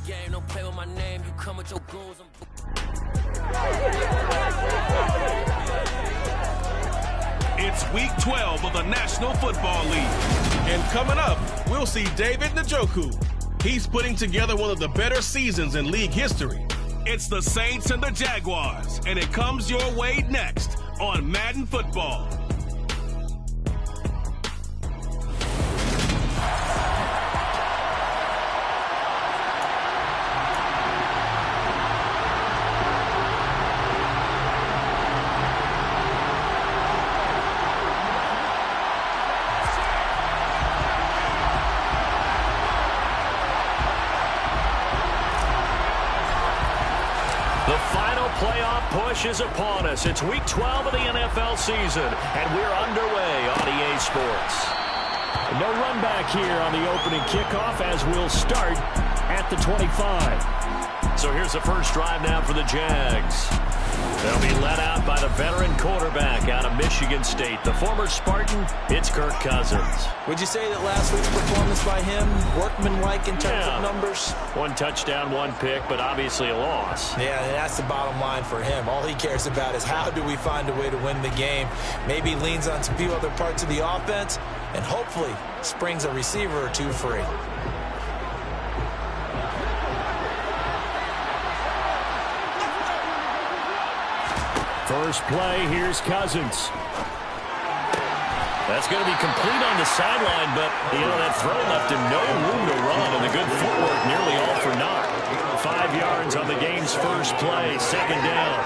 game. Don't play with my name. You come with your goons. It's week 12 of the National Football League. And coming up, we'll see David Njoku. He's putting together one of the better seasons in league history. It's the Saints and the Jaguars, and it comes your way next on Madden Football. The final playoff push is upon us. It's week 12 of the NFL season, and we're underway on EA Sports. No run back here on the opening kickoff as we'll start at the 25. So here's the first drive now for the Jags. They'll be led out by the veteran quarterback out of Michigan State, the former Spartan. It's Kirk Cousins. Would you say that last week's performance by him, workmanlike in terms of numbers? 1 touchdown, 1 pick, but obviously a loss. Yeah, and that's the bottom line for him. All he cares about is how do we find a way to win the game. Maybe leans on a few other parts of the offense, and hopefully springs a receiver or two free. First play, here's Cousins. That's going to be complete on the sideline, but, that throw left him no room to run, and the good footwork nearly all for naught. 5 yards on the game's first play, second down.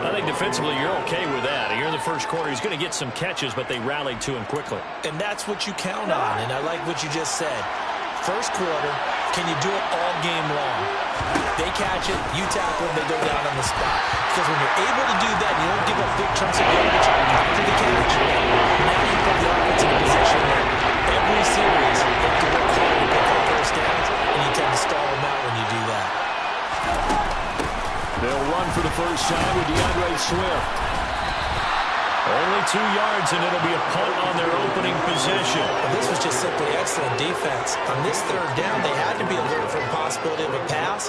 I think defensively you're okay with that. Here in the first quarter, he's going to get some catches, but they rallied to him quickly. And that's what you count on, and I like what you just said. First quarter, can you do it all game long? They catch it, you tackle it, they go down on the spot. Because when you're able to do that, you don't give up big chunks of yardage after the catch. Now you put the offense in a position where every series they have to work hard to pick up first downs, and you tend to stall them out when you do that. They'll run for the first time with DeAndre Swift. Only 2 yards, and it'll be a punt on their opening possession. This was just simply excellent defense. On this third down, they had to be alert for the possibility of a pass.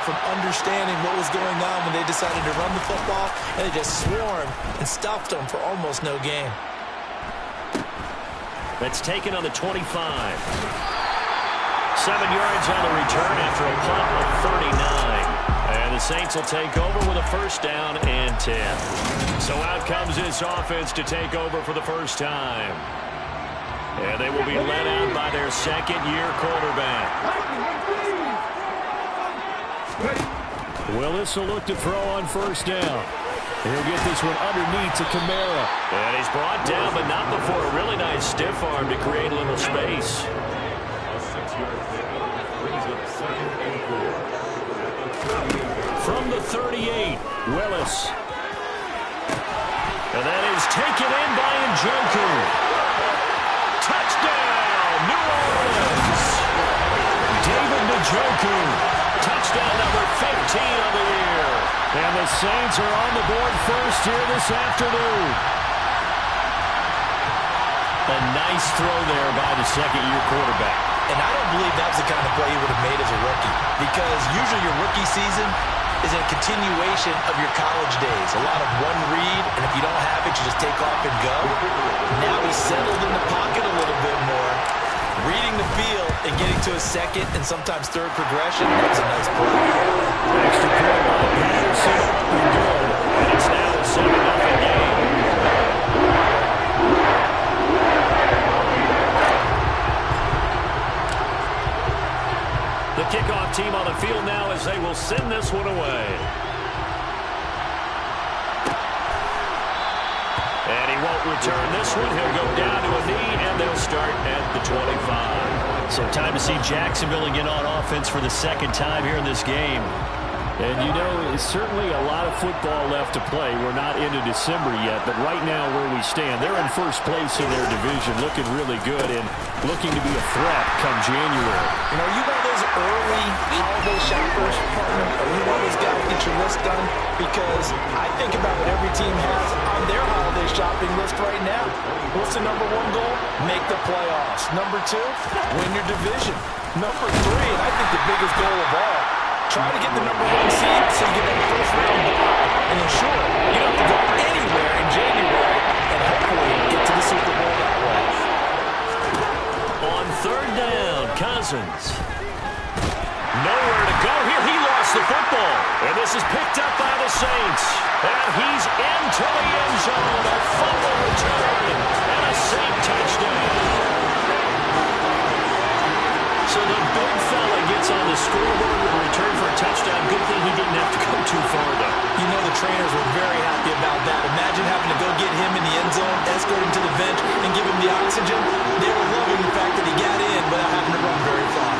From understanding what was going on when they decided to run the football, and they just swarmed and stuffed them for almost no gain. That's taken on the 25. 7 yards on the return after a punt of 39. And the Saints will take over with a first down and 10. So out comes this offense to take over for the first time. And they will be led out by their second-year quarterback. Willis will look to throw on first down. He'll get this one underneath to Kamara. And he's brought down, but not before a really nice stiff arm to create a little space. From the 38, Willis. And that is taken in by Njoku. Touchdown, New Orleans. David Njoku. Touchdown number 15 of the year. And the Saints are on the board first here this afternoon. A nice throw there by the second-year quarterback. And I don't believe that was the kind of play he would have made as a rookie. Because usually your rookie season is a continuation of your college days. A lot of one read, and if you don't have it, you just take off and go. Now he's settled in the pocket a little bit more. Reading the field and getting to a second and sometimes third progression, that was a nice play. Extra point by Patterson. Good. And it's now a 7-0 game. The The kickoff team on the field now as they will send this one away. And he won't return this one. He'll go down to a knee, and they'll start at the 25. So time to see Jacksonville again on offense for the second time here in this game. And, you know, it's certainly a lot of football left to play. We're not into December yet, but right now where we stand, they're in first place in their division, looking really good and looking to be a threat come January. You know, you one of those early holiday shoppers, partner? Are you one of those guys get your list done? Because I think about what every team has on their holiday shopping list right now. What's the number one goal? Make the playoffs. Number two, win your division. Number three, and I think the biggest goal of all, try to get the number one seed so you get that first round bye and ensure you don't have to go anywhere in January and hopefully get to the Super Bowl that way. On third down, Cousins. Nowhere to go here. He lost the football. And this is picked up by the Saints. And he's into the end zone. A fumble return and a Saint touchdown. So the big fella gets on the scoreboard with a return for a touchdown. Good thing he didn't have to go too far, though. You know the trainers were very happy about that. Imagine having to go get him in the end zone, escort him to the bench, and give him the oxygen. They were loving the fact that he got in without having to run very far.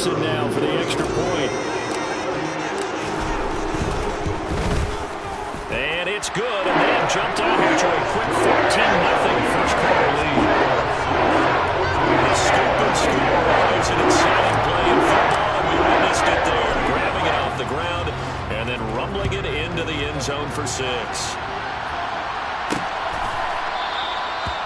Jefferson now for the extra point. And it's good, and they have jumped out here to a quick 14-0 first quarter lead. The stupid score is an exciting play in football, and we witnessed it there, grabbing it off the ground and then rumbling it into the end zone for 6.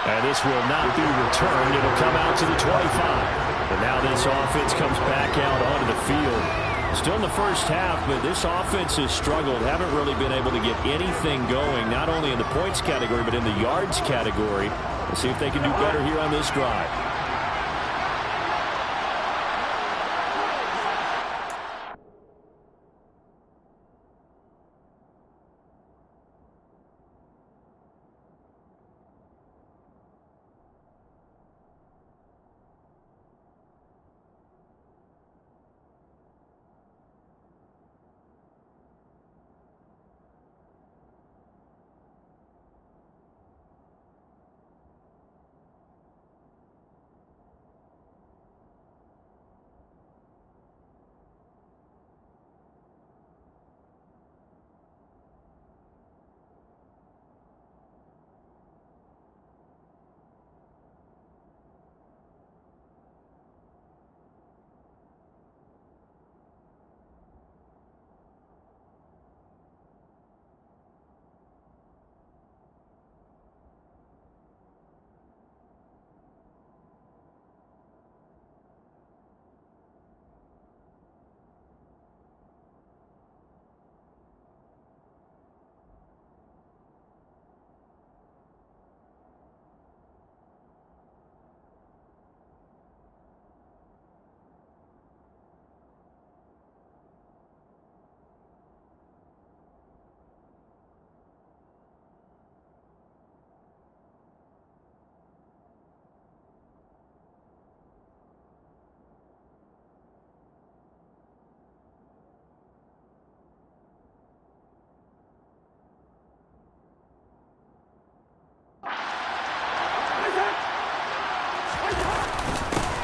And this will not be returned. It'll come out to the 25. And now this offense comes back out onto the field. Still in the first half, but this offense has struggled. Haven't really been able to get anything going, not only in the points category, but in the yards category. We'll see if they can do better here on this drive.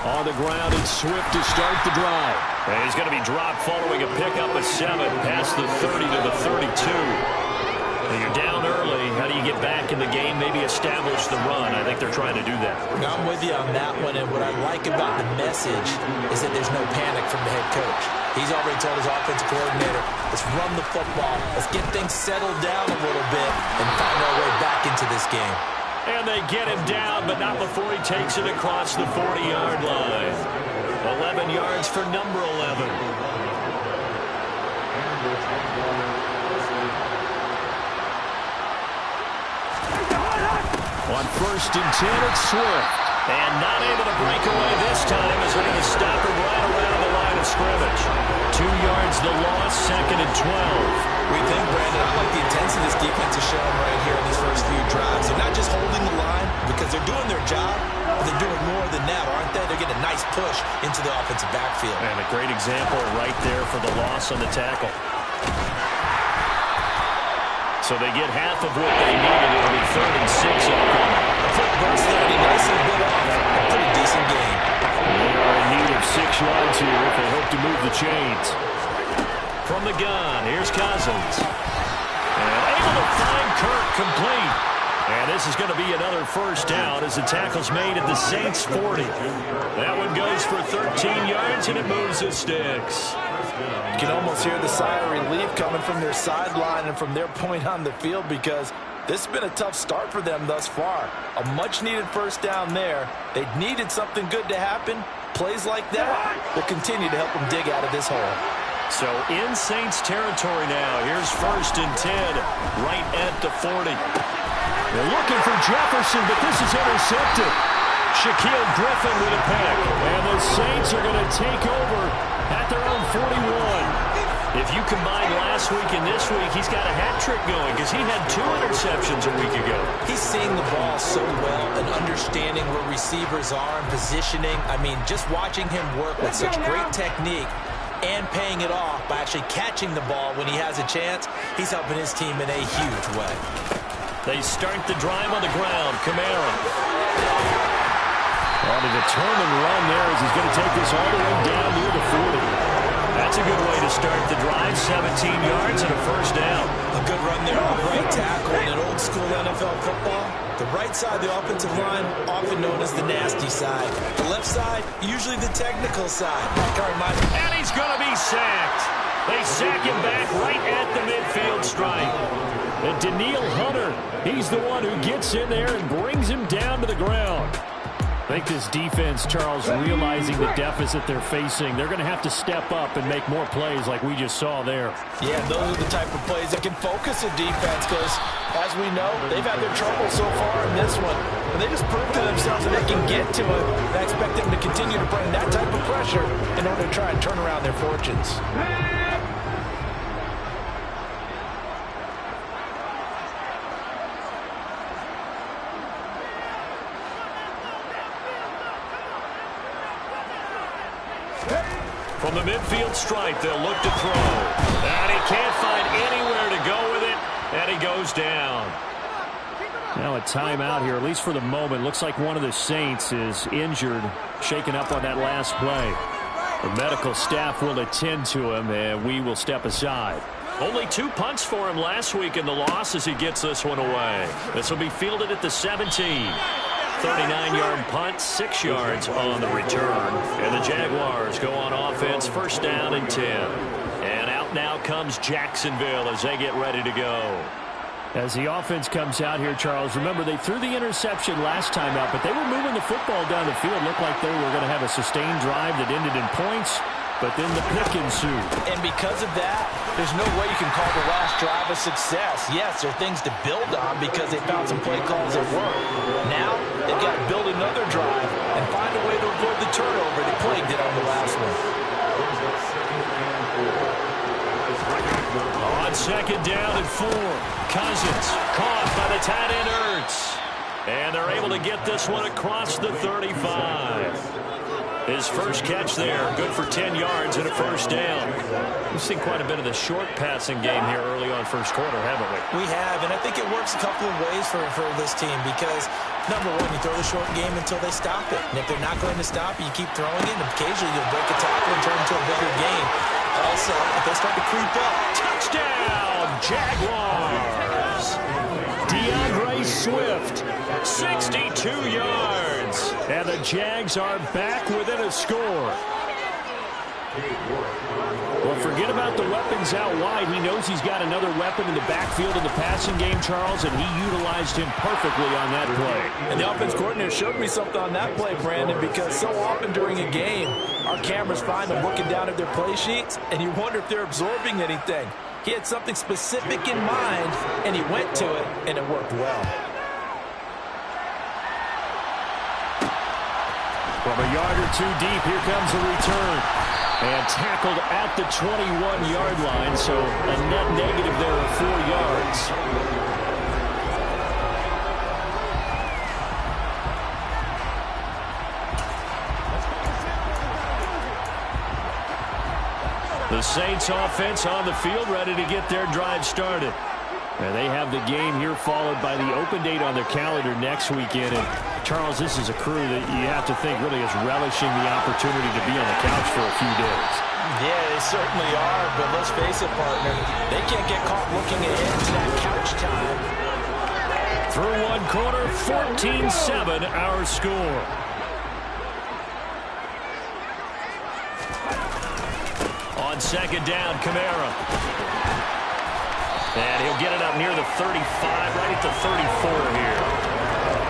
On the ground, it's Swift to start the drive. And he's going to be dropped following a pickup of 7 past the 30 to the 32. And you're down early. How do you get back in the game, maybe establish the run? I think they're trying to do that. Now, I'm with you on that one, and what I like about the message is that there's no panic from the head coach. He's already told his offensive coordinator, let's run the football, let's get things settled down a little bit and find our way back into this game. And they get him down, but not before he takes it across the 40-yard line. 11 yards for number 11. On 1st and 10, it's Swift. And not able to break away this time as they're going to stop him right around the line of scrimmage. 2 yards the loss, 2nd and 12. We think, Brandon, I like the intensity this defense is showing right here in these first few drives. They're not just holding the line because they're doing their job, but they're doing more than that, aren't they? They're getting a nice push into the offensive backfield. And a great example right there for the loss on the tackle. So they get half of what they needed. It'll be 3rd and 6 upcoming. Quick burst there, and he nicely bit off a pretty decent game. They are in need of 6 yards here if they hope to move the chains. From the gun, here's Cousins. And able to find Kirk complete. And this is going to be another first down as the tackle's made at the Saints 40. That one goes for 13 yards, and it moves the sticks. You can almost hear the sigh of relief coming from their sideline and from their point on the field because this has been a tough start for them thus far. A much-needed first down there. They needed something good to happen. Plays like that will continue to help them dig out of this hole. So in Saints territory now. Here's 1st and 10 right at the 40. They're looking for Jefferson, but this is intercepted. Shaquille Griffin with a pick. And the Saints are going to take over at their own 41. If you combine last week and this week, he's got a hat trick going because he had 2 interceptions a week ago. He's seeing the ball so well and understanding where receivers are and positioning. I mean, just watching him work with such great technique and paying it off by actually catching the ball when he has a chance, he's helping his team in a huge way. They start the drive on the ground. Kamara. On a determined run there as he's going to take this all the way down near the 40. That's a good way to start the drive. 17 yards and a first down. A good run there off right tackle. In old school NFL football, the right side of the offensive line, often known as the nasty side. The left side, usually the technical side. And he's going to be sacked. They sack him back right at the midfield stripe. And Daniil Hunter, he's the one who gets in there and brings him down to the ground. I think this defense, Charles, realizing the deficit they're facing, they're going to have to step up and make more plays like we just saw there. Yeah, those are the type of plays that can focus a defense because, as we know, they've had their trouble so far in this one. And they just proved to themselves that they can get to it. And I expect them to continue to bring that type of pressure in order to try and turn around their fortunes. From the midfield stripe, they'll look to throw. And he can't find anywhere to go with it, and he goes down. Now a timeout here, at least for the moment. Looks like one of the Saints is injured, shaken up on that last play. The medical staff will attend to him, and we will step aside. Only 2 punts for him last week in the loss as he gets this one away. This will be fielded at the 17. 39-yard punt, 6 yards on the return. And the Jaguars go on offense, first down and 10. And out now comes Jacksonville as they get ready to go. As the offense comes out here, Charles, remember they threw the interception last time out, but they were moving the football down the field. Looked like they were going to have a sustained drive that ended in points, but then the pick ensued. And because of that, there's no way you can call the last drive a success. Yes, there are things to build on because they found some play calls that work. Now, they've got to build another drive and find a way to avoid the turnover they plagued it on the last one. On second down and 4, Cousins caught by the tight end Ertz. And they're able to get this one across the 35. His first catch there, good for 10 yards and a first down. We've seen quite a bit of the short passing game here early on first quarter, haven't we? We have, and I think it works a couple of ways for this team because, number one, you throw the short game until they stop it. And if they're not going to stop it, you keep throwing it, and occasionally you'll break a tackle and turn into a bigger game. Also, if they start to creep up. Touchdown, Jaguars! DeAndre Swift, 62 yards. And the Jags are back within a score. Well, forget about the weapons out wide. He knows he's got another weapon in the backfield in the passing game, Charles, and he utilized him perfectly on that play. And the offense coordinator showed me something on that play, Brandon, because so often during a game, our cameras find them looking down at their play sheets, and you wonder if they're absorbing anything. He had something specific in mind, and he went to it, and it worked well. From a yard or two deep, here comes the return. And tackled at the 21-yard line, so a net negative there of 4 yards. The Saints offense on the field, ready to get their drive started. And they have the game here followed by the open date on their calendar next weekend. And Charles, this is a crew that you have to think really is relishing the opportunity to be on the couch for a few days. Yeah, they certainly are, but let's face it, partner, they can't get caught looking ahead to that couch time. Through one quarter, 14-7 our score. On second down, Kamara. And he'll get it up near the 35, right at the 34 here.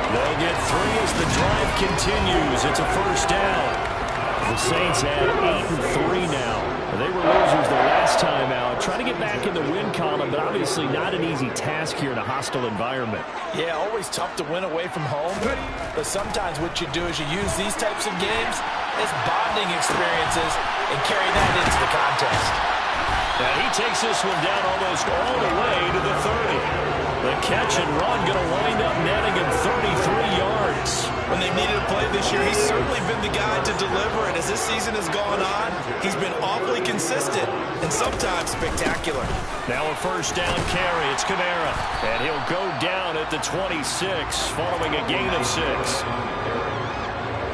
They'll get 3 as the drive continues. It's a first down. The Saints have 8-3 now. They were losers the last time out. Trying to get back in the win column, but obviously not an easy task here in a hostile environment. Yeah, always tough to win away from home. But sometimes what you do is you use these types of games as bonding experiences and carry that into the contest. And he takes this one down almost all the way to the 30. The catch and run going to wind up netting him 33 yards. When they've needed a play this year, he's certainly been the guy to deliver. And as this season has gone on, he's been awfully consistent and sometimes spectacular. Now a first down carry. It's Kamara. And he'll go down at the 26 following a gain of 6.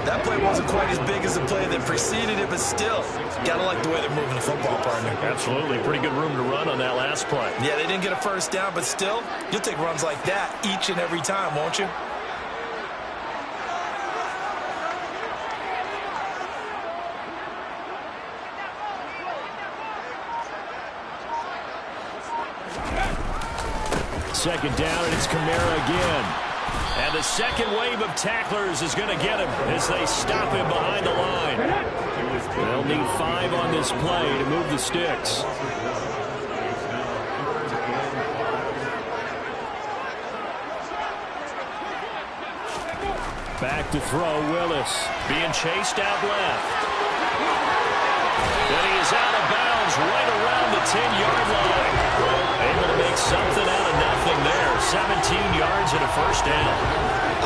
That play wasn't quite as big as the play that preceded it, but still, gotta like the way they're moving the football, partner. Absolutely. Pretty good room to run on that last play. Yeah, they didn't get a first down, but still, you'll take runs like that each and every time, won't you? Second down, and it's Kamara again. And the second wave of tacklers is going to get him as they stop him behind the line. They'll need 5 on this play to move the sticks. Back to throw, Willis. Being chased out left. And he is out of bounds right around the 10-yard line. Able to make something out of nothing there. 17 yards and a first down.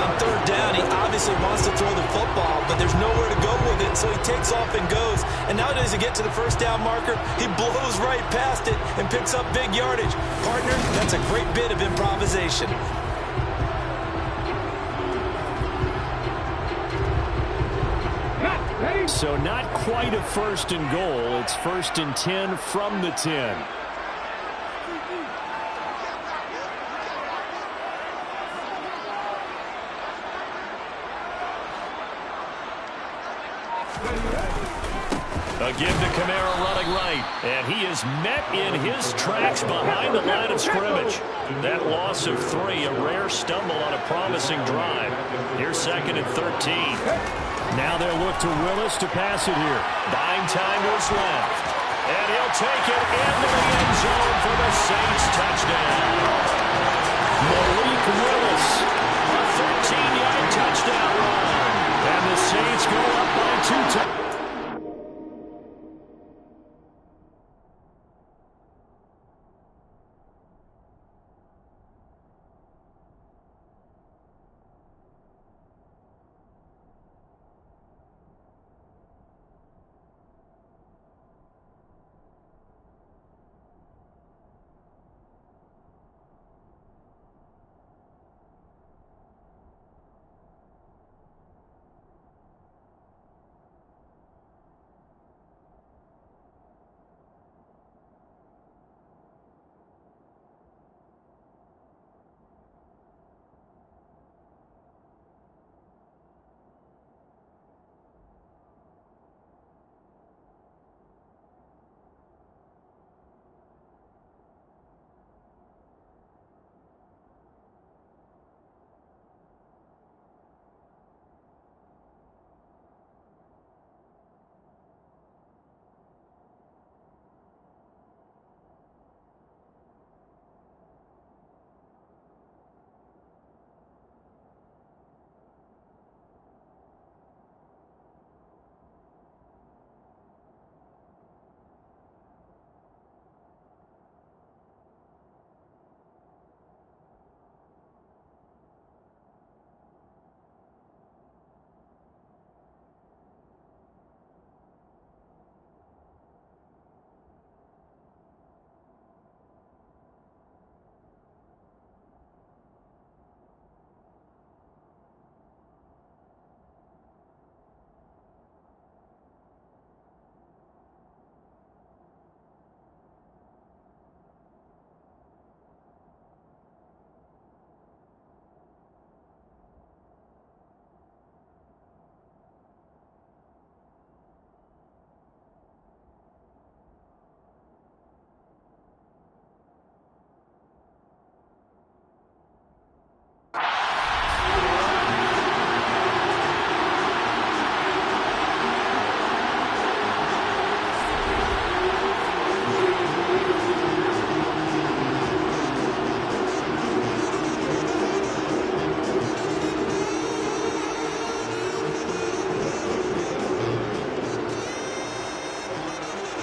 On third down, he obviously wants to throw the football, but there's nowhere to go with it, so he takes off and goes. And nowadays, to get to the first down marker, he blows right past it and picks up big yardage. Partner, that's a great bit of improvisation. So not quite a first and goal. It's first and 10 from the 10. A give to Kamara running right. And he is met in his tracks behind the line of scrimmage. That loss of 3, a rare stumble on a promising drive. Here's second and 13. Now they'll look to Willis to pass it here. Buying time to his left. And he'll take it into the end zone for the Saints touchdown. Malik Willis, a 13-yard touchdown run. And the Saints go up by 2 touchdowns.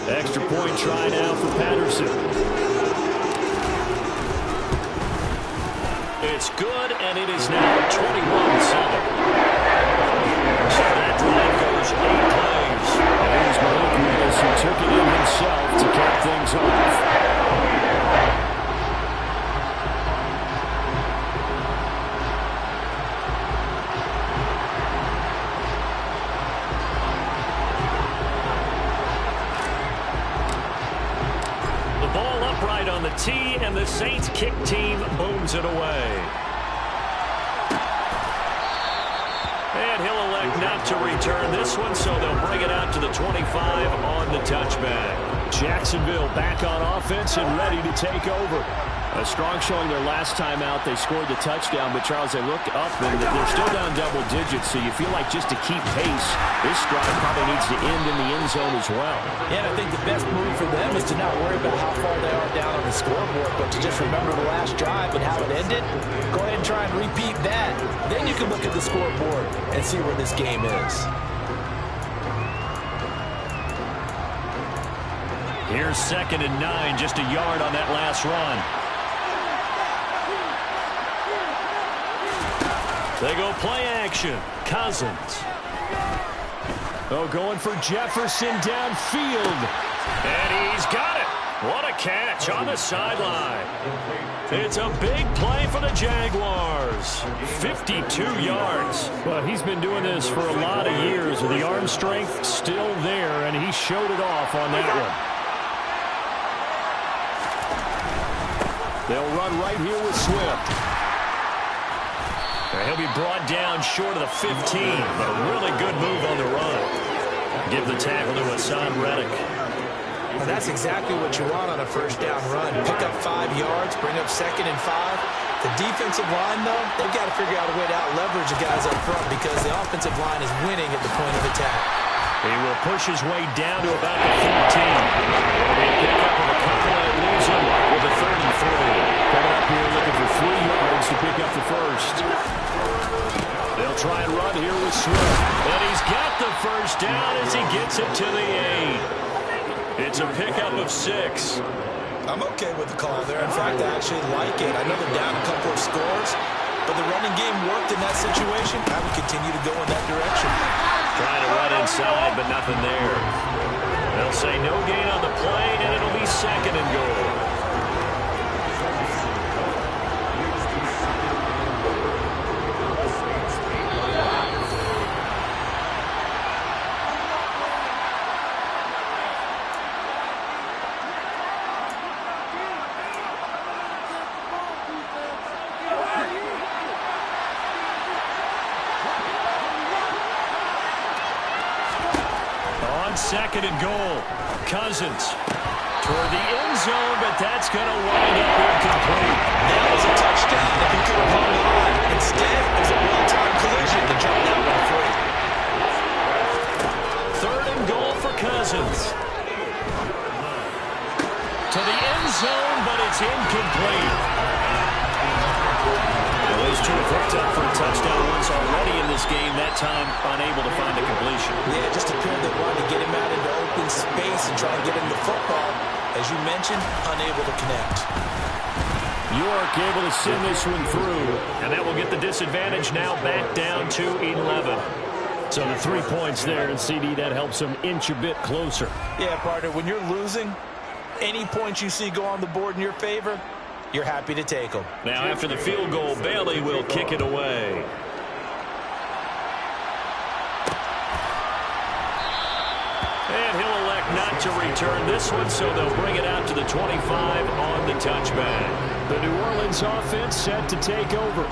Extra point try now for Patterson. It's good, and it is now 21-7. So that drive goes 8 plays. And here's Malik Willis, who took it in himself to cap things off. Saints kick team booms it away. And he'll elect not to return this one, so they'll bring it out to the 25 on the touchback. Jacksonville back on offense and ready to take over. A strong showing their last time out. They scored the touchdown, but Charles, they look up and they're still down double digits, so you feel like just to keep pace, this drive probably needs to end in the end zone as well. Yeah, and I think the best move for them is to not worry about how far they are down on the scoreboard, but to just remember the last drive and how it ended. Go ahead and try and repeat that. Then you can look at the scoreboard and see where this game is. Here's 2nd and 9, just a yard on that last run. They go play action. Cousins. Oh, going for Jefferson downfield. And he's got it. What a catch on the sideline. It's a big play for the Jaguars. 52 yards. Well, he's been doing this for a lot of years. The arm strength still there, and he showed it off on that one. They'll run right here with Swift. He'll be brought down short of the 15, but a really good move on the run. Give the tackle to Hassan Reddick. Well, that's exactly what you want on a first down run. Pick up 5 yards, bring up 2nd and 5. The defensive line, though, they've got to figure out a way to out-leverage the guys up front because the offensive line is winning at the point of attack. He will push his way down to about the 14. They pick up with a couple and leaves him with a 3rd and 3. Coming up here looking for 3 yards to pick up the first. They'll try and run here with Swift. And he's got the first down as he gets it to the 8. It's a pickup of 6. I'm okay with the call there. In fact, I actually like it. I know they're down a couple of scores, but the running game worked in that situation. I would continue to go in that direction. Trying to run inside, but nothing there. They'll say no gain on the play, and it'll be 2nd and goal. On 2nd and goal, Cousins toward the end zone, but that's going to wind up incomplete. That was a touchdown if he could have hung on. Instead, it was a well-timed collision to drop that one free. 3rd and goal for Cousins. To the end zone, but it's incomplete. Those two have hooked up for a touchdown once already in this game, that time unable to find a completion. Yeah, just appeared to want to get him out into open space and try and get him the football. As you mentioned, unable to connect. York able to send this one through. And that will get the disadvantage now back down to 11. So the 3 points there, and CD, that helps them inch a bit closer. Yeah, partner, when you're losing, any points you see go on the board in your favor, you're happy to take them. Now after the field goal, Bailey will kick it away. And he'll elect not to return this one, so they'll bring it out to the 25 on the touchback. The New Orleans offense set to take over.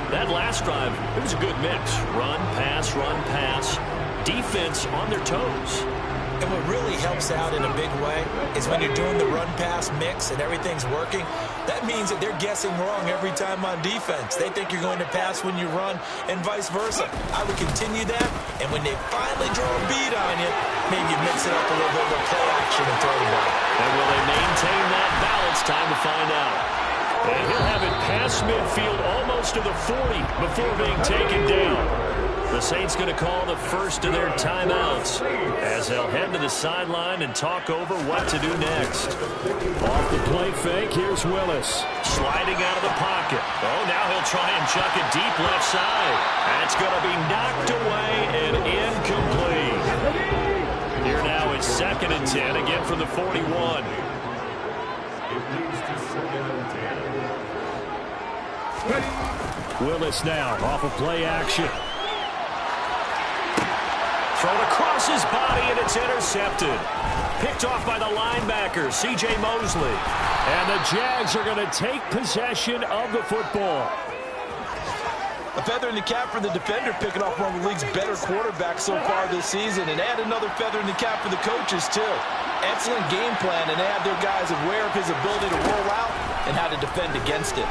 That last drive, it was a good mix. Run, pass, defense on their toes. And what really helps out in a big way is when you're doing the run-pass mix and everything's working, that means that they're guessing wrong every time on defense. They think you're going to pass when you run and vice versa. I would continue that, and when they finally draw a bead on you, maybe you mix it up a little bit with play action and throw the ball. And will they maintain that balance? Time to find out. And he'll have it past midfield almost to the 40 before being taken down. The Saints going to call the first of their timeouts as they'll head to the sideline and talk over what to do next. Off the play fake, here's Willis. Sliding out of the pocket. Oh, now he'll try and chuck it deep left side. That's going to be knocked away and incomplete. Here now it's 2nd and 10, again from the 41. Willis now off of play action. Thrown across his body, and it's intercepted. Picked off by the linebacker, C.J. Mosley. And the Jags are going to take possession of the football. A feather in the cap for the defender, picking off one of the league's better quarterbacks so far this season, and add another feather in the cap for the coaches, too. Excellent game plan, and they have their guys aware of his ability to roll out and how to defend against it.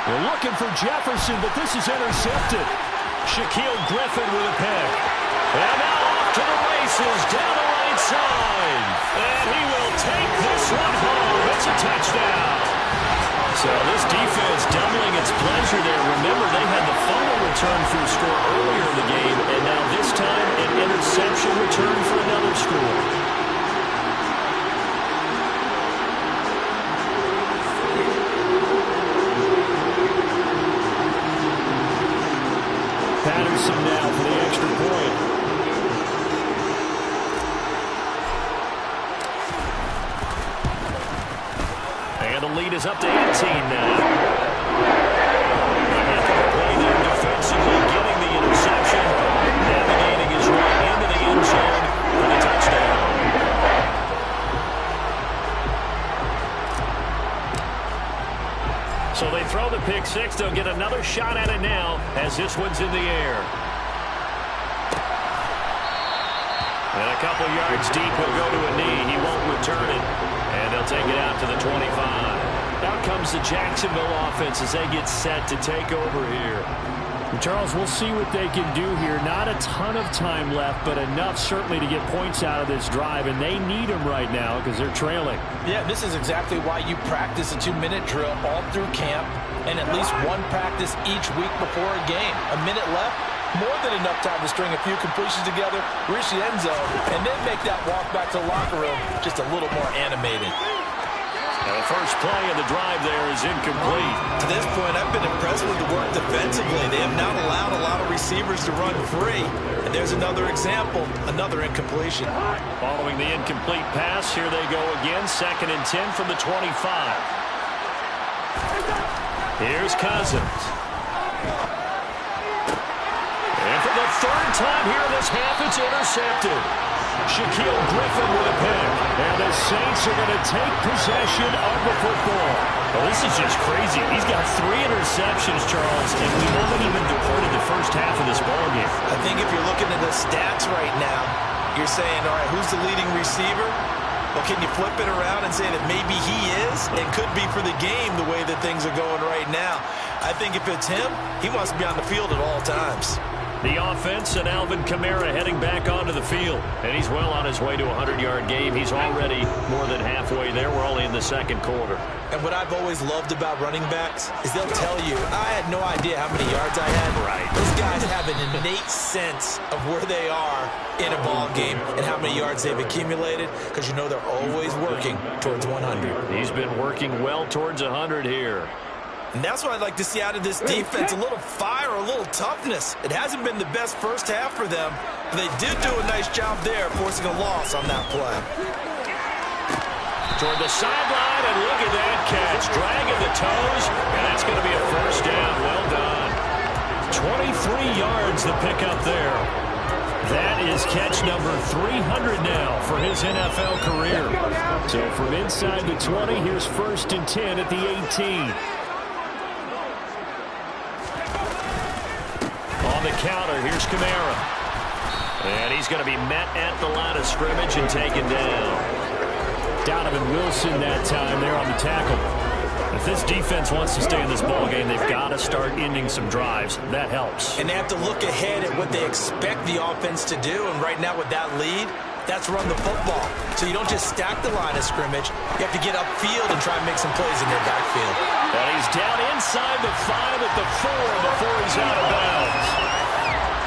They're looking for Jefferson, but this is intercepted. Shaquille Griffin with a pick. And now off to the races, down the right side. And he will take this one home. It's a touchdown. So this defense doubling its pleasure there. Remember, they had the fumble return for a score earlier in the game, and now this time an interception return for another score. Patterson now for the extra point. And the lead is up to 18 now. Play there defensively, getting the interception, navigating his way into the end zone for the touchdown. So they throw the pick six. They'll get another shot at it now as this one's in the air. And a couple yards deep, he'll go to a knee. He won't return it. And they'll take it out to the 25. Out comes the Jacksonville offense as they get set to take over here. Charles, we'll see what they can do here. Not a ton of time left, but enough certainly to get points out of this drive, and they need them right now because they're trailing. Yeah, this is exactly why you practice a 2-minute drill all through camp and at least one practice each week before a game. A minute left, more than enough time to string a few completions together, reach the end zone, and then make that walk back to the locker room just a little more animated. And the first play of the drive there is incomplete. To this point, I've been impressed with the work defensively. They have not allowed a lot of receivers to run free. And there's another example, another incompletion. Following the incomplete pass, here they go again. 2nd and 10 from the 25. Here's Cousins. And for the third time here in this half, it's intercepted. Shaquille Griffin with a pick. And the Saints are going to take possession of the football. Well, this is just crazy. He's got 3 interceptions, Charles, and we haven't even deported the first half of this ballgame. I think if you're looking at the stats right now, you're saying, all right, who's the leading receiver? Well, can you flip it around and say that maybe he is and could be for the game the way that things are going right now? I think if it's him, he wants to be on the field at all times. The offense and Alvin Kamara heading back onto the field. And he's well on his way to a 100-yard game. He's already more than halfway there. We're only in the second quarter. And what I've always loved about running backs is they'll tell you, I had no idea how many yards I had. Right. Those guys have an innate sense of where they are in a ball game and how many yards they've accumulated because you know they're always working towards 100. He's been working well towards 100 here. And that's what I'd like to see out of this defense, a little fire, a little toughness. It hasn't been the best first half for them, but they did do a nice job there forcing a loss on that play. Toward the sideline, and look at that catch. Dragging the toes, and that's going to be a first down. Well done. 23 yards the pickup there. That is catch number 300 now for his NFL career. So from inside the 20, here's 1st and 10 at the 18. On the counter, here's Kamara. And he's going to be met at the line of scrimmage and taken down. Donovan Wilson that time there on the tackle. If this defense wants to stay in this ballgame, they've got to start ending some drives. That helps. And they have to look ahead at what they expect the offense to do. And right now with that lead, that's run the football. So you don't just stack the line of scrimmage. You have to get upfield and try and make some plays in their backfield. And he's down inside the 5 at the 4 before he's out of bounds.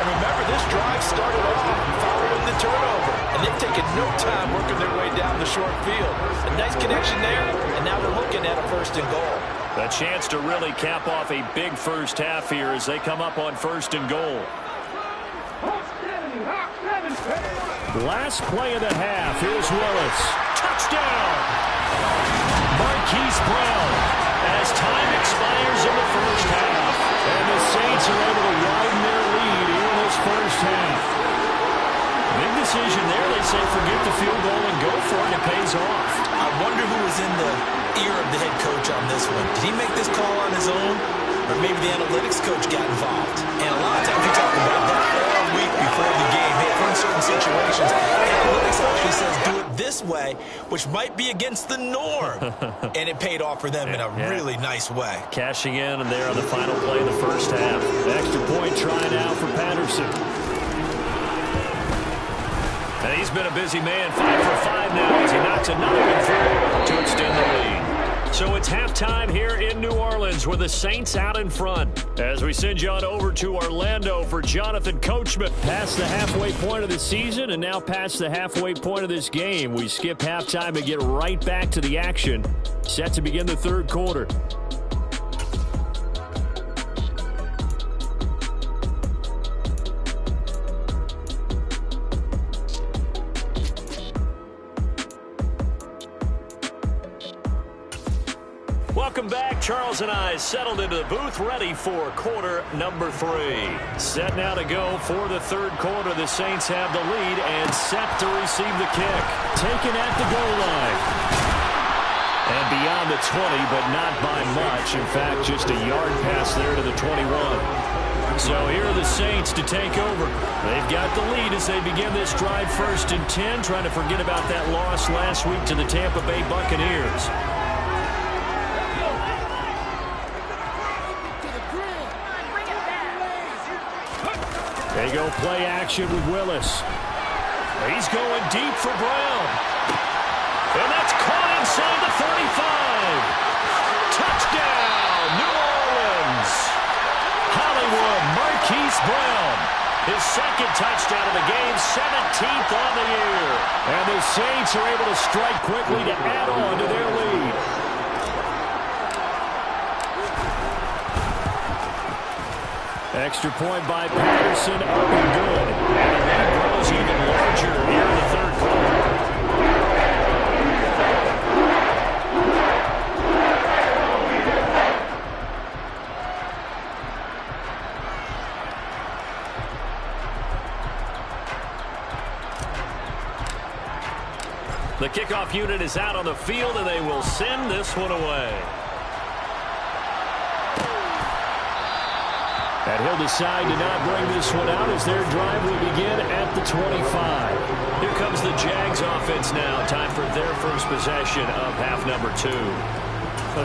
And remember, this drive started off following the turnover. And they've taken no time working their way down the short field. A nice connection there, and now they're looking at a 1st and goal. A chance to really cap off a big first half here as they come up on 1st and goal. Last play of the half. Here's Willis. Touchdown! Marquise Brown as time expires in the first half. And the Saints are able to widen their lead in this first half. Big say forget the field goal and go for it. It pays off. I wonder who was in the ear of the head coach on this one. Did he make this call on his own? Or maybe the analytics coach got involved. And a lot of times we talk about that all week before the game. Hey, in certain situations, analytics actually says do it this way, which might be against the norm. And it paid off for them in a really nice way. Cashing in, and there on the final play of the first half. Extra point try now for Patterson. And he's been a busy man, 5 for 5 now as he knocks another one through to extend the lead. So it's halftime here in New Orleans with the Saints out in front. As we send you on over to Orlando for Jonathan Coachman. Past the halfway point of the season and now past the halfway point of this game. We skip halftime and get right back to the action. Set to begin the third quarter. Welcome back. Charles and I settled into the booth, ready for quarter number 3. Set now to go for the third quarter. The Saints have the lead and set to receive the kick. Taken at the goal line. And beyond the 20, but not by much. In fact, just a yard pass there to the 21. So here are the Saints to take over. They've got the lead as they begin this drive 1st and 10, trying to forget about that loss last week to the Tampa Bay Buccaneers. They go play action with Willis. He's going deep for Brown. And that's caught inside the 35. Touchdown, New Orleans. Hollywood Marquise Brown. His second touchdown of the game, 17th on the year. And the Saints are able to strike quickly to add on to their lead. Extra point by Patterson, up and good. And the lead grows even larger here in the third quarter. The kickoff unit is out on the field, and they will send this one away. And he'll decide to not bring this one out as their drive will begin at the 25. Here comes the Jags offense now. Time for their first possession of half number 2.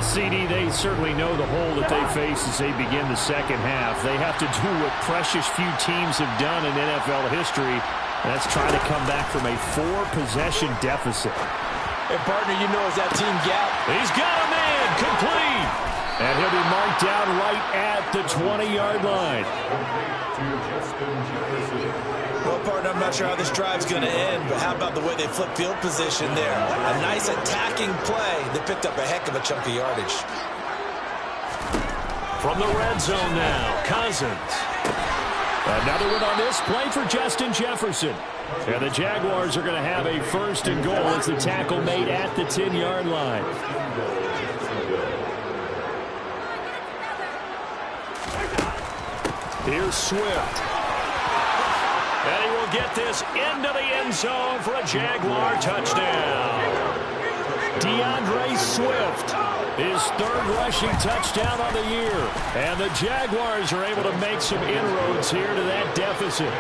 CD, they certainly know the hole that they face as they begin the second half. They have to do what precious few teams have done in NFL history. That's trying to come back from a 4-possession deficit. Hey, partner, you know it's that team gap. He's got a man, complete. And he'll be marked down right at the 20-yard line. Well, partner, I'm not sure how this drive's going to end, but how about the way they flip field position there? A nice attacking play. They picked up a heck of a chunk of yardage. From the red zone now, Cousins. Another one on this play for Justin Jefferson. And the Jaguars are going to have a 1st and goal as the tackle made at the 10-yard line. Here's Swift. And he will get this into the end zone for a Jaguar touchdown. DeAndre Swift, his 3rd rushing touchdown on the year. And the Jaguars are able to make some inroads here to that deficit.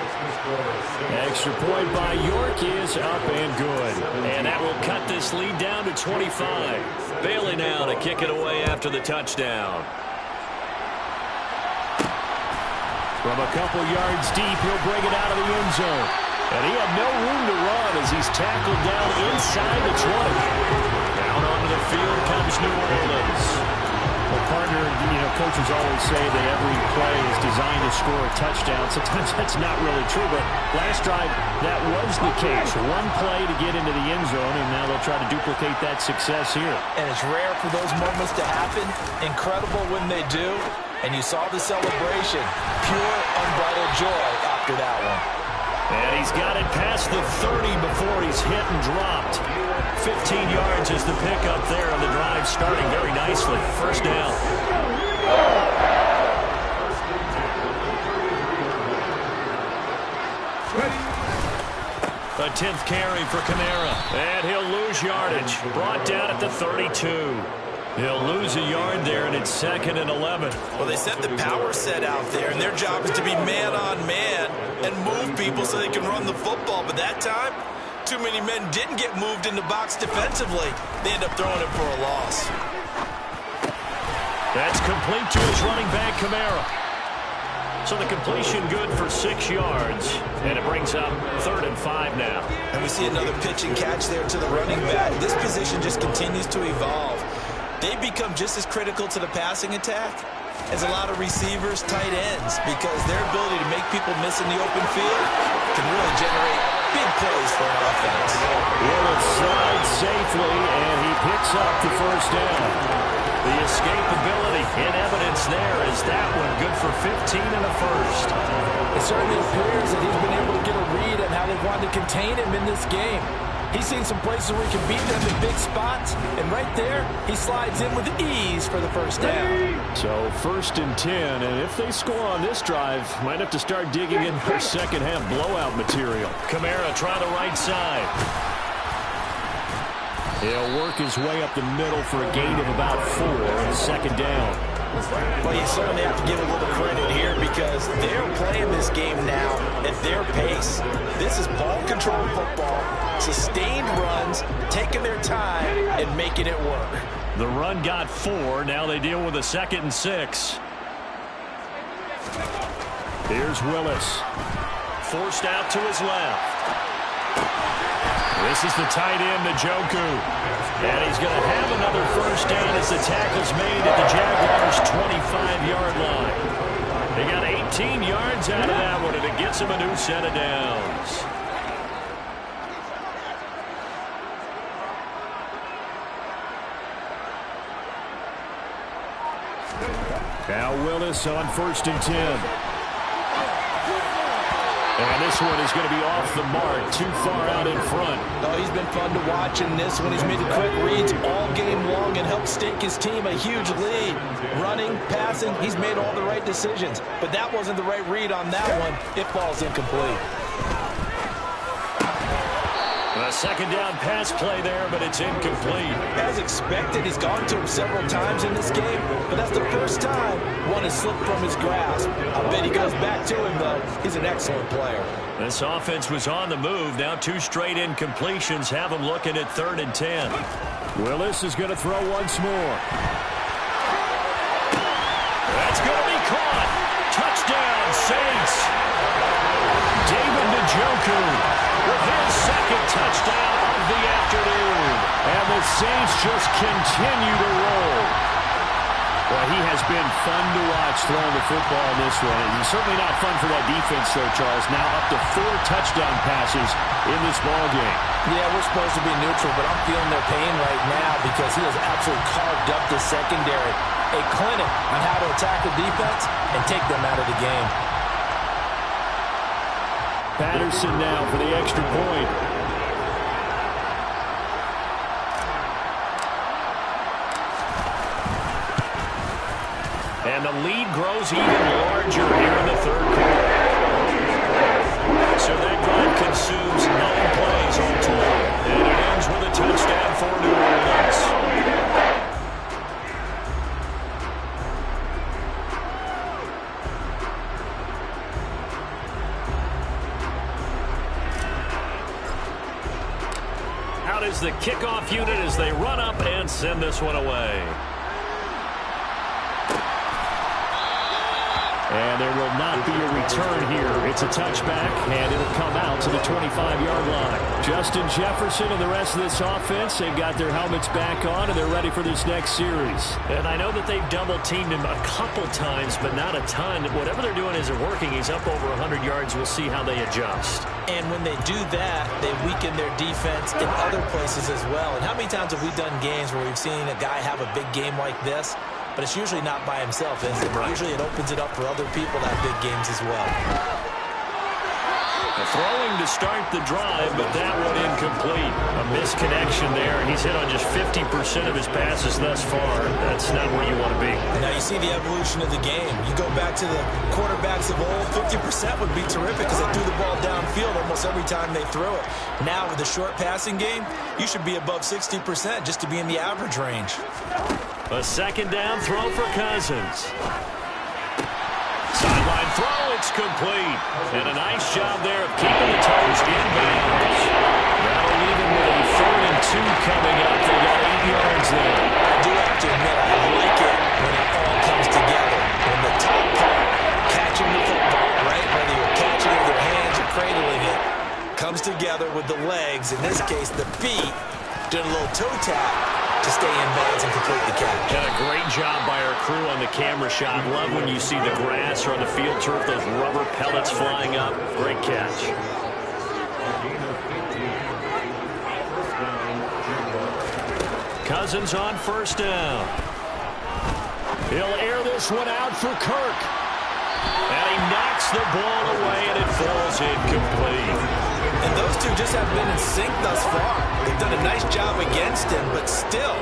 Extra point by York is up and good. And that will cut this lead down to 25. Bailey now to kick it away after the touchdown. From a couple yards deep, he'll bring it out of the end zone. And he had no room to run as he's tackled down inside the 20. Down onto the field comes New Orleans. Well, partner, coaches always say that every play is designed to score a touchdown. Sometimes that's not really true, but last drive, that was the case. One play to get into the end zone, and now they'll try to duplicate that success here. And it's rare for those moments to happen. Incredible when they do. And you saw the celebration. Pure, unbridled joy after that one. And he's got it past the 30 before he's hit and dropped. 15 yards is the pickup there, and the drive starting very nicely. 1st down. A 10th carry for Kamara. And he'll lose yardage. Brought down at the 32. He'll lose a yard there, and it's 2nd and 11. Well, they set the power set out there, and their job is to be man-on-man and move people so they can run the football. But that time, too many men didn't get moved in the box defensively. They end up throwing it for a loss. That's complete to his running back, Kamara. So the completion good for 6 yards, and it brings up 3rd and 5 now. And we see another pitch and catch there to the running back. This position just continues to evolve. They become just as critical to the passing attack as a lot of receivers, tight ends, because their ability to make people miss in the open field can really generate big plays for an offense. Willis slides safely, and he picks up the 1st down. The escapability in evidence there is that one good for 15 and a 1st. It certainly appears that he's been able to get a read on how they wanted to contain him in this game. He's seen some places where he can beat them in big spots, and right there, he slides in with ease for the 1st down. So 1st and 10, and if they score on this drive, might have to start digging in for second-half blowout material. Kamara try the right side. He'll work his way up the middle for a gain of about 4 and 2nd down. Well, you certainly have to give a little credit here because they're playing this game now at their pace. This is ball control football, sustained runs, taking their time and making it work. The run got 4. Now they deal with a 2nd and 6. Here's Willis. Forced out to his left. This is the tight end, Njoku. And he's going to have another 1st down as the tackle's made at the Jaguars' 25-yard line. They got 18 yards out of that one, and it gets them a new set of downs. Now Willis on 1st and 10. And this one is going to be off the mark, too far out in front. Oh, he's been fun to watch in this one. He's made the quick reads all game long and helped stake his team a huge lead. Running, passing, he's made all the right decisions. But that wasn't the right read on that one. It falls incomplete. A 2nd down pass play there, but it's incomplete. As expected, he's gone to him several times in this game, but that's the 1st time one has slipped from his grasp. I bet he goes back to him, though. He's an excellent player. This offense was on the move. Now 2 straight incompletions have him looking at 3rd and 10. Willis is going to throw once more. That's going to be caught. Touchdown, Saints. David Njoku with his 2nd touchdown of the afternoon. And the Saints just continue to roll. Well, he has been fun to watch throwing the football in this one. And he's certainly not fun for that defense, though, Charles. Now up to 4 touchdown passes in this ballgame. Yeah, we're supposed to be neutral, but I'm feeling their pain right now because he has absolutely carved up the secondary. A clinic on how to attack the defense and take them out of the game. Patterson now for the extra point. And the lead grows even larger here in the 3rd quarter. So that drive consumes 9 plays all total. And it ends with a touchdown for New Orleans. Out is the kickoff unit as they run up and send this one away. And there will not be a return here. It's a touchback, and it'll come out to the 25-yard line. Justin Jefferson and the rest of this offense, they've got their helmets back on, and they're ready for this next series. And I know that they've double-teamed him a couple times, but not a ton. Whatever they're doing isn't working. He's up over 100 yards. We'll see how they adjust. And when they do that, they weaken their defense in other places as well. And how many times have we done games where we've seen a guy have a big game like this, but it's usually not by himself, is it? Right. Usually it opens it up for other people to have big games as well. Throwing to start the drive, but that one incomplete. A misconnection there, and he's hit on just 50% of his passes thus far. That's not where you want to be. Now you see the evolution of the game. You go back to the quarterbacks of old, 50% would be terrific because they threw the ball downfield almost every time they threw it. Now with the short passing game, you should be above 60% just to be in the average range. A second down throw for Cousins. Sideline throw, it's complete. And a nice job there of keeping the toes in bounds. That'll leave him with a 3rd and 2 coming up. They got 8 yards there. I do have to admit, I like it when it all comes together. When the top part, catching the football, right? Whether you're catching it with your hands or cradling it, comes together with the legs, in this case the feet, doing a little toe tap to stay in bounds and complete the catch. Got a great job by our crew on the camera shot. Love when you see the grass or on the field turf, those rubber pellets flying up. Great catch. Cousins on first down. He'll air this one out for Kirk. And he knocks the ball away, and it falls incomplete. And those two just have been in sync thus far. They've done a nice job against him, but still,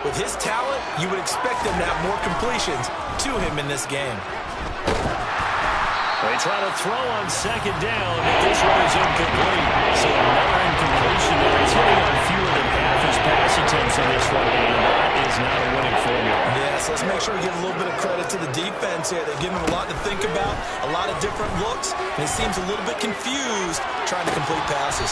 with his talent, you would expect him to have more completions to him in this game. They try to throw on second down, but this one is incomplete. So another incompletion there. He's hitting on fewer than half his pass attempts on this one, and that is not a winning formula. Yes, let's make sure we give a little bit of credit to the defense here. They've given him a lot to think about, a lot of different looks, and he seems a little bit confused trying to complete passes.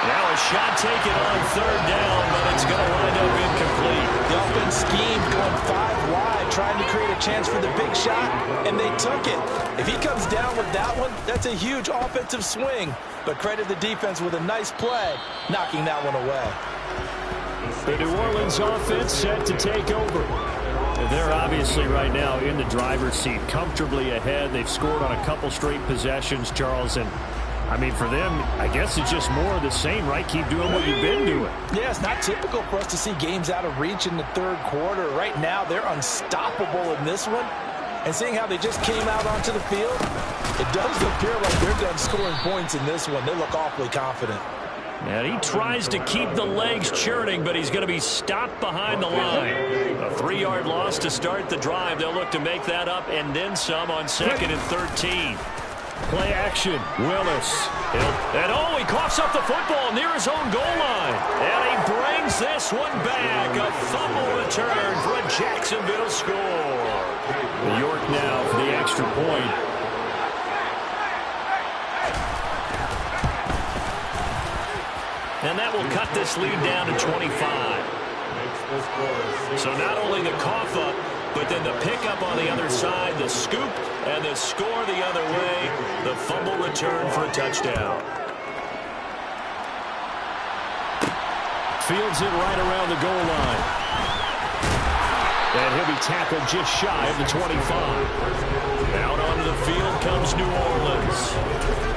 Now a shot taken on third down, but it's going to wind up incomplete. The offense schemed going 5 wide, trying to create a chance for the big shot, and they took it. If he comes down with that one, that's a huge offensive swing. But credit the defense with a nice play, knocking that one away. The New Orleans offense set to take over. They're obviously right now in the driver's seat, comfortably ahead. They've scored on a couple straight possessions, Charles, and I mean, for them, I guess it's just more of the same, right? Keep doing what you've been doing. Yeah, it's not typical for us to see games out of reach in the third quarter. Right now, they're unstoppable in this one. And seeing how they just came out onto the field, it does appear like they're done scoring points in this one. They look awfully confident. And he tries to keep the legs churning, but he's going to be stopped behind the line. A 3-yard loss to start the drive. They'll look to make that up and then some on 2nd and 13. Play action. Willis. And oh, he coughs up the football near his own goal line. And he brings this one back. A fumble return for a Jacksonville score. York now for the extra point. And that will cut this lead down to 25. So not only the cough up, but then the pickup on the other side, the scoop, and the score the other way. The fumble return for a touchdown. Fields it right around the goal line. And he'll be tackled just shy of the 25. Out onto the field comes New Orleans.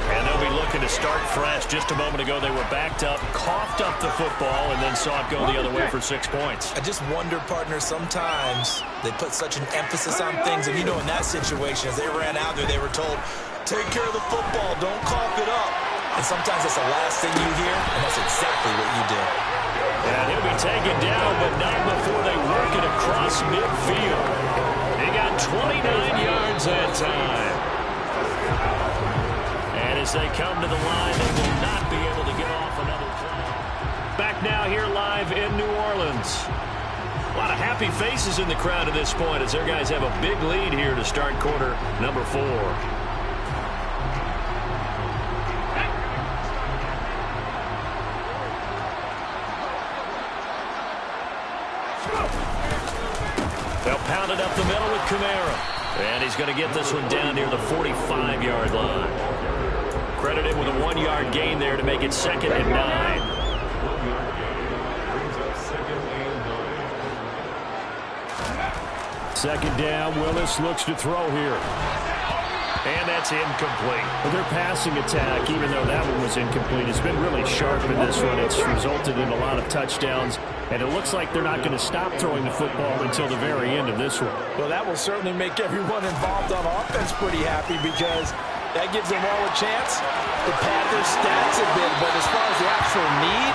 And they'll be looking to start fresh. Just a moment ago, they were backed up, coughed up the football, and then saw it go the other way for 6 points. I just wonder, partner, sometimes they put such an emphasis on things. And, you know, in that situation, as they ran out there, they were told, take care of the football, don't cough it up. And sometimes that's the last thing you hear, and that's exactly what you did. And he'll be taken down, but not before they work it across midfield. They got 29 yards that time. And as they come to the line, they will not be able to get off another play. Back now here live in New Orleans. A lot of happy faces in the crowd at this point as their guys have a big lead here to start quarter number 4. They'll pound it up the middle with Kamara. And he's going to get this one down near the 45-yard line. Credited with a 1-yard gain there to make it 2nd and 9. Second down, Willis looks to throw here. And that's incomplete. Well, their passing attack, even though that one was incomplete, has been really sharp in this one. It's resulted in a lot of touchdowns, and it looks like they're not going to stop throwing the football until the very end of this one. Well, that will certainly make everyone involved on offense pretty happy because That gives them all a chance to pad their stats a bit. But as far as the actual need,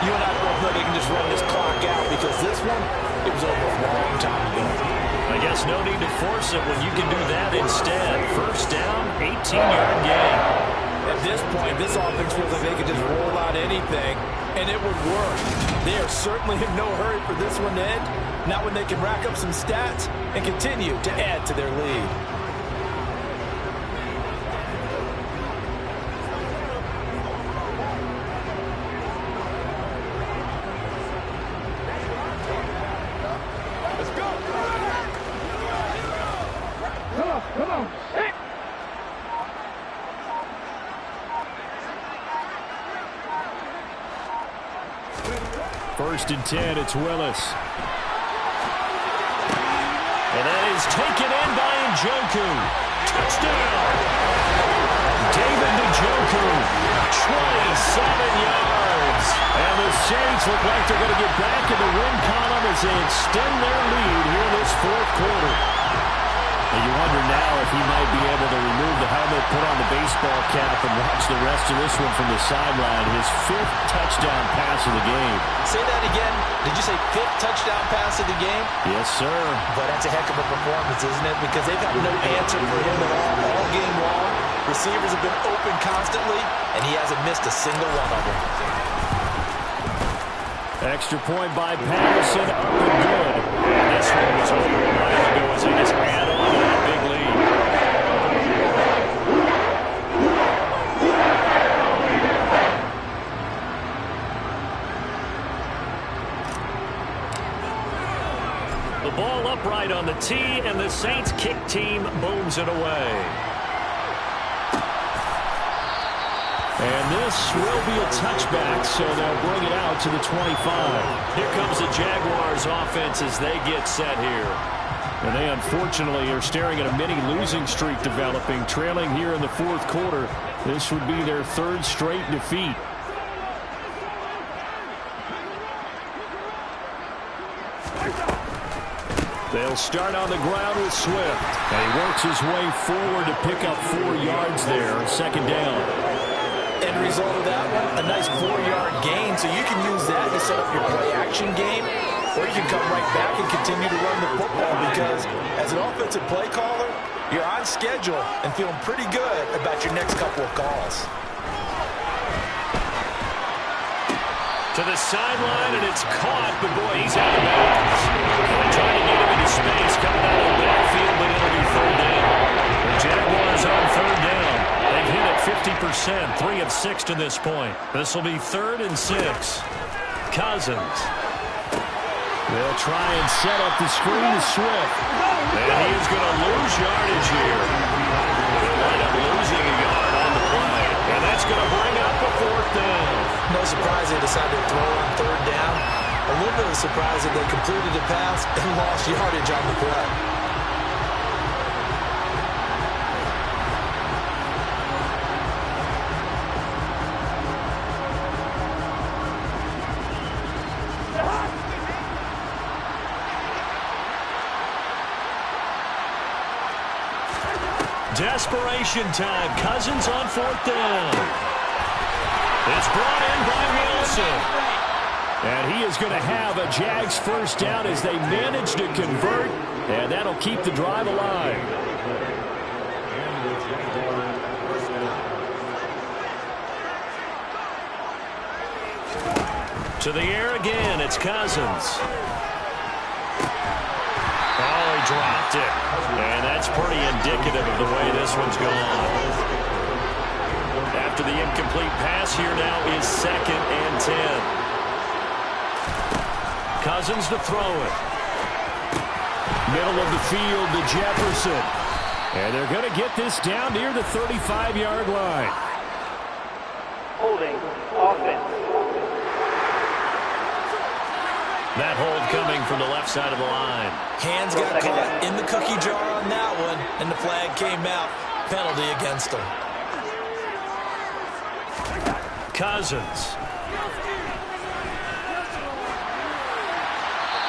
you and I both know they can just run this clock out because this one, it was over a long time ago. I guess no need to force it when you can do that instead. First down, 18-yard gain. At this point, this offense feels like they could just roll out anything, and it would work. They are certainly in no hurry for this one to end, not when they can rack up some stats and continue to add to their lead. First and 10, it's Willis. And that is taken in by Njoku. Touchdown! David Njoku, 27 yards. And the Saints look like they're going to get back in the win column as they extend their lead here in this fourth quarter. And you wonder now if he might be able to remove the helmet, put on the baseball cap, and watch the rest of this one from the sideline. His 5th touchdown pass of the game. Say that again. Did you say 5th touchdown pass of the game? Yes, sir. But that's a heck of a performance, isn't it? Because they've had no answer for him at all game long. Receivers have been open constantly, and he hasn't missed a single one of them. Extra point by Patterson, up and good. And this one was over a while ago as they just add on to that big lead. The ball upright on the tee, and the Saints kick team booms it away. And this will be a touchback, so they'll bring it out to the 25. Here comes the Jaguars offense as they get set here. And they unfortunately are staring at a mini losing streak developing, trailing here in the fourth quarter. This would be their 3rd straight defeat. They'll start on the ground with Swift. And he works his way forward to pick up 4 yards there, 2nd down. End result of that one, a nice 4-yard gain, so you can use that to set up your play-action game, or you can come right back and continue to run the football because as an offensive play caller, you're on schedule and feeling pretty good about your next couple of calls. To the sideline, and it's caught, but boy, he's out of bounds. They're trying to get him into space coming out of the backfield, but it'll be 3rd down. The Jaguars on 3rd down. They've hit it 50%, 3 of 6 to this point. This will be 3rd and 6. Cousins. They'll try and set up the screen to Swift. And he is going to lose yardage here. They'll wind up losing a yard on the play. And that's going to bring up a 4th down. No surprise they decided to throw on 3rd down. A little bit of a surprise that they completed the pass and lost yardage on the play. Desperation time. Cousins on 4th down. It's brought in by Wilson. And he is going to have a Jags 1st down as they manage to convert, and that'll keep the drive alive. To the air again, it's Cousins. Oh, he dropped it. And that's pretty indicative of the way this one's gone. After the incomplete pass, here now is 2nd and 10. Cousins to throw it. Middle of the field to Jefferson. And they're going to get this down near the 35-yard line. Holding offense. That hold coming from the left side of the line. Hands got caught in the cookie jar on that one, and the flag came out. Penalty against him. Cousins.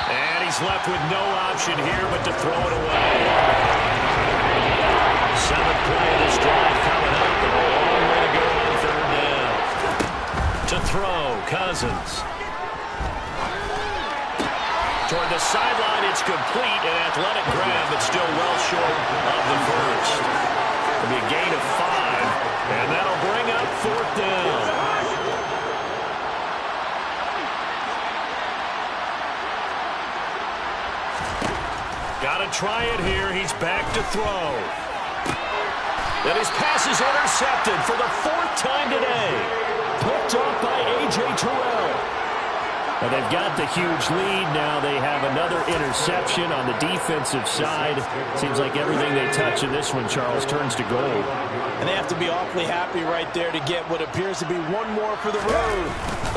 And he's left with no option here but to throw it away. 7th play of this drive. throw, Cousins. Toward the sideline, it's complete. An athletic grab, but still well short of the first. It'll be a gain of 5, and that'll bring up 4th down. Got to try it here. He's back to throw. And his pass is intercepted for the 4th time today. Picked off by A.J. Terrell. Well, they've got the huge lead. Now they have another interception on the defensive side. Seems like everything they touch in this one, Charles, turns to gold. And they have to be awfully happy right there to get what appears to be one more for the road.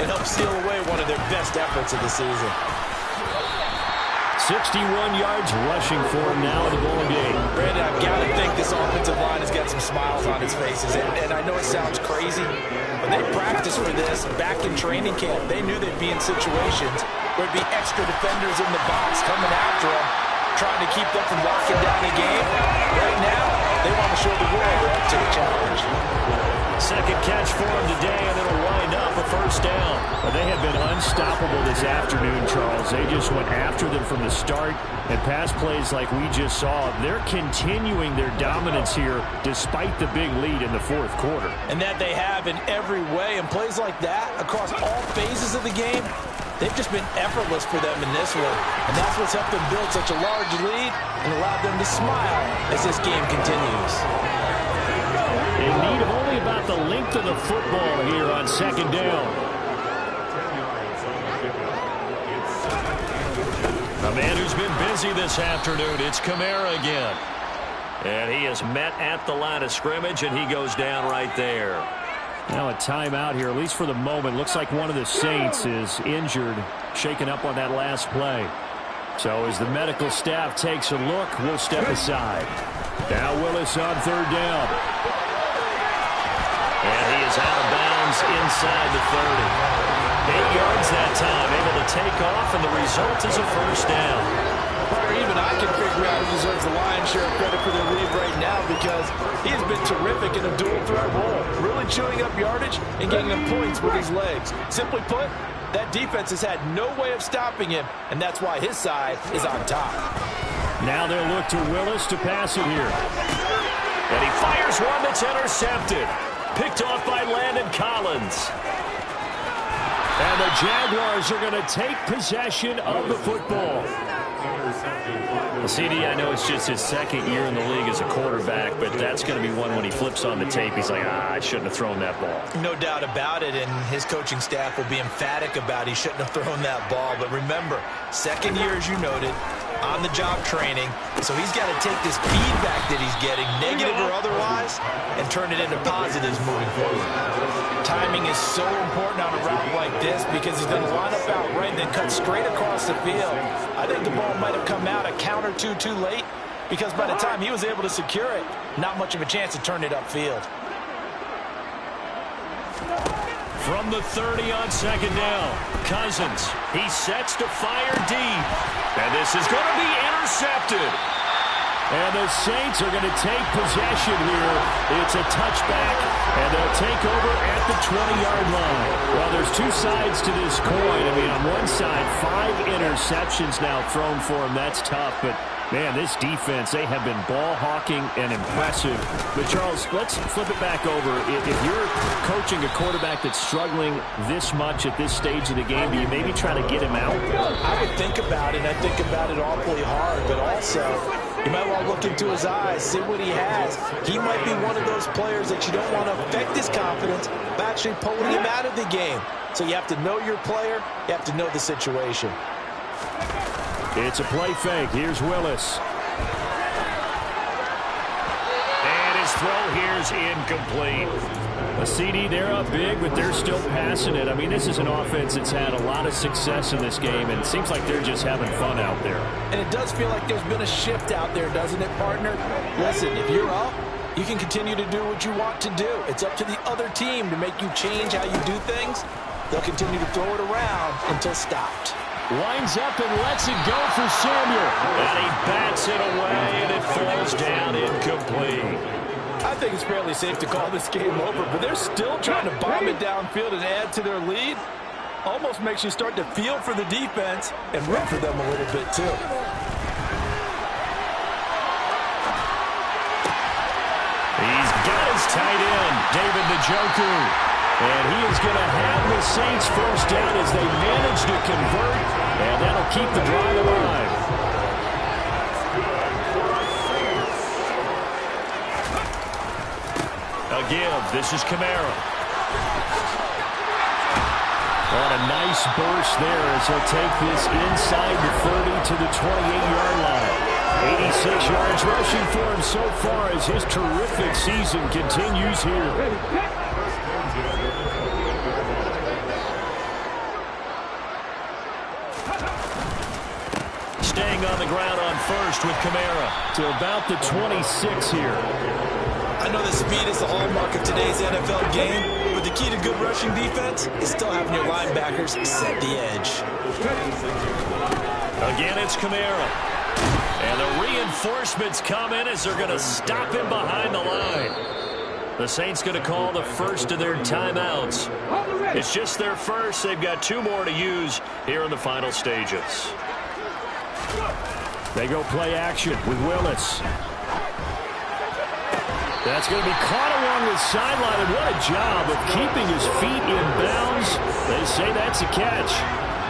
It helps seal away one of their best efforts of the season. 61 yards rushing for him now in the ball game. Brandon, I've got to think this offensive line has got some smiles on its faces. And I know it sounds crazy, but they practiced for this back in training camp. They knew they'd be in situations where there'd be extra defenders in the box coming after them, trying to keep them from locking down the game. Right now, they want to show the world they're up to the challenge. Second catch for him today, and it'll wind up a 1st down. But they have been unstoppable this afternoon, Charles. They just went after them from the start, and pass plays like we just saw. They're continuing their dominance here despite the big lead in the 4th quarter. And that they have in every way. And plays like that across all phases of the game, they've just been effortless for them in this one. And that's what's helped them build such a large lead and allowed them to smile as this game continues. In need of only about the length of the football here on 2nd down. A man who's been busy this afternoon, it's Kamara again. And he is met at the line of scrimmage, and he goes down right there. Now a timeout here, at least for the moment. Looks like one of the Saints is injured, shaken up on that last play. So as the medical staff takes a look, we'll step aside. Now Willis on 3rd down. And he is out of bounds inside the 30. 8 yards that time, able to take off, and the result is a 1st down. Or even I can figure out who deserves the lion's share of credit for their lead right now, because he has been terrific in a dual threat role, really chewing up yardage and getting them points with his legs. Simply put, that defense has had no way of stopping him, and that's why his side is on top. Now they'll look to Willis to pass it here. And he fires one that's intercepted. Picked off by Landon Collins. And the Jaguars are going to take possession of the football. Well, CD, I know it's just his 2nd year in the league as a quarterback, but that's going to be one when he flips on the tape. He's like, I shouldn't have thrown that ball. No doubt about it, and his coaching staff will be emphatic about he shouldn't have thrown that ball. But remember, 2nd year, as you noted, on-the-job training, so he's got to take this feedback that he's getting, negative or otherwise, and turn it into positives moving forward. Timing is so important on a route like this because he's going to line up out right and then cut straight across the field. I think the ball might have come out a count or two too late, because by the time he was able to secure it, not much of a chance to turn it upfield. From the 30 on 2nd down, Cousins, he sets to fire deep. And this is going to be intercepted. And the Saints are going to take possession here. It's a touchback, and they'll take over at the 20-yard line. Well, there's two sides to this coin. I mean, on one side, 5 interceptions now thrown for him. That's tough, but man, this defense, they have been ball hawking and impressive. But, Charles, let's flip it back over. If you're coaching a quarterback that's struggling this much at this stage of the game, do you maybe try to get him out? I would think about it. I think about it awfully hard, but also you might want to look into his eyes, see what he has. He might be one of those players that you don't want to affect his confidence by actually pulling him out of the game. So you have to know your player. You have to know the situation. It's a play fake. Here's Willis. And his throw here's incomplete. A CD, they're up big, but they're still passing it. I mean, this is an offense that's had a lot of success in this game, and it seems like they're just having fun out there. And it does feel like there's been a shift out there, doesn't it, partner? Listen, if you're up, you can continue to do what you want to do. It's up to the other team to make you change how you do things. They'll continue to throw it around until stopped. Lines up and lets it go for Samuel. And he bats it away, and it falls down incomplete. I think it's fairly safe to call this game over, but they're still trying to bomb it downfield and add to their lead. Almost makes you start to feel for the defense and root for them a little bit, too. He's got his tight end, David Njoku. And he is going to have the Saints first down as they manage to convert, and that'll keep the drive alive. Again, this is Kamara. On a nice burst there as he'll take this inside the 30 to the 28-yard line. 86 yards rushing for him so far as his terrific season continues here. Staying on the ground on first with Kamara to about the 26 here. I know that speed is the hallmark of today's NFL game, but the key to good rushing defense is still having your linebackers set the edge. Again, it's Kamara. And the reinforcements come in as they're going to stop him behind the line. The Saints going to call the first of their timeouts. It's just their first. They've got 2 more to use here in the final stages. They go play action with Willis. That's going to be caught along the sideline, and what a job of keeping his feet in bounds. They say that's a catch.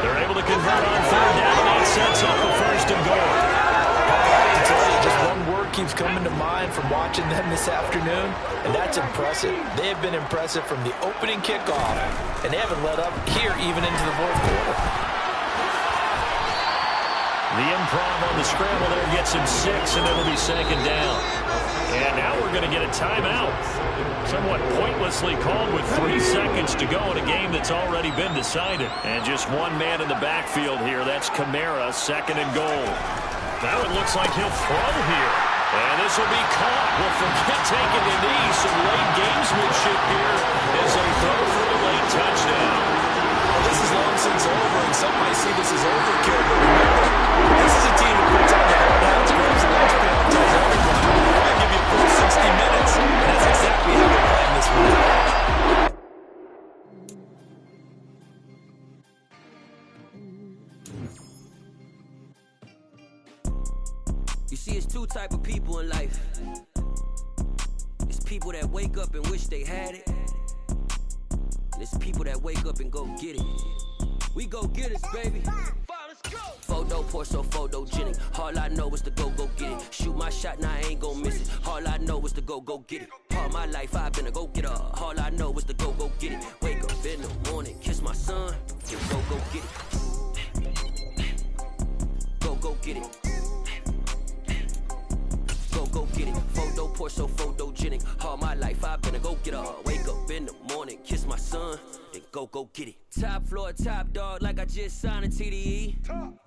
They're able to convert on 3rd down, and that sets up the 1st and goal. I can tell you, just one word keeps coming to mind from watching them this afternoon, and that's impressive. They have been impressive from the opening kickoff, and they haven't let up here even into the 4th quarter. The improv on the scramble there gets him 6, and it'll be 2nd down. And now we're going to get a timeout. Somewhat pointlessly called with 3 seconds to go in a game that's already been decided. And just one man in the backfield here. That's Kamara, 2nd and goal. Now it looks like he'll throw here. And this will be caught. Well, forget taking the knee. Some late gamesmanship here as they throw for the late touchdown. Well, this is long since over, and some might see this as overkill. But remember, this is a team that puts on the hard hats, grabs the lunch pail, and tells everyone, we're going to give you a full 60 minutes. And that's exactly how they're playing this one. You see, it's 2 type of people in life. It's people that wake up and wish they had it. And it's people that wake up and go get it. We go get it, baby. Photo poor, so photogenic. All I know is to go get it. Shoot my shot, now I ain't gon' miss it. All I know is to go get it. All my life I've been a go-getter. All I know is to go get it. Wake up in the morning, kiss my son, then go get it. Go get it. Go get it. Photo poor, so photogenic. All my life I've been a go-getter. Wake up in the morning, kiss my son, then go get it. Top floor, top dog, like I just signed a TDE.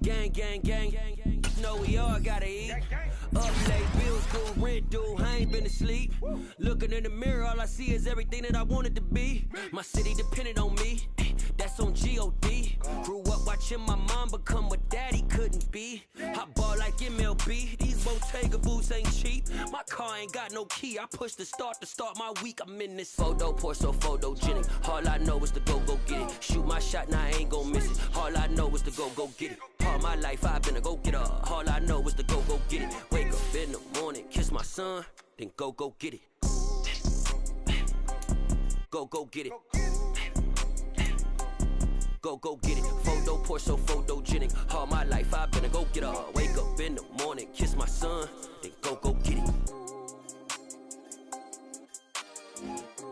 Gang, gang, gang, gang, gang. You know we all gotta eat. Up late, bills due, rent due, I ain't been asleep. Looking in the mirror, all I see is everything that I wanted to be. My city depended on me, that's on G.O.D. Grew up watching my mom become what daddy couldn't be. I ball like MLB, these Bottega boots ain't cheap. My car ain't got no key, I push the start to start my week. I'm in this photo poor, so photogenic. All I know is to go get it. Shoot my shot, now I ain't gon' miss it. All I know is to go get it. All my life I've been a go-getter. All I know is to go get it. Wake up in the morning, kiss my son, then go get it. Go get it. Go get it. Photo poor, so photogenic. All my life I've been a go-getter. Wake up in the morning, kiss my son, then go get it.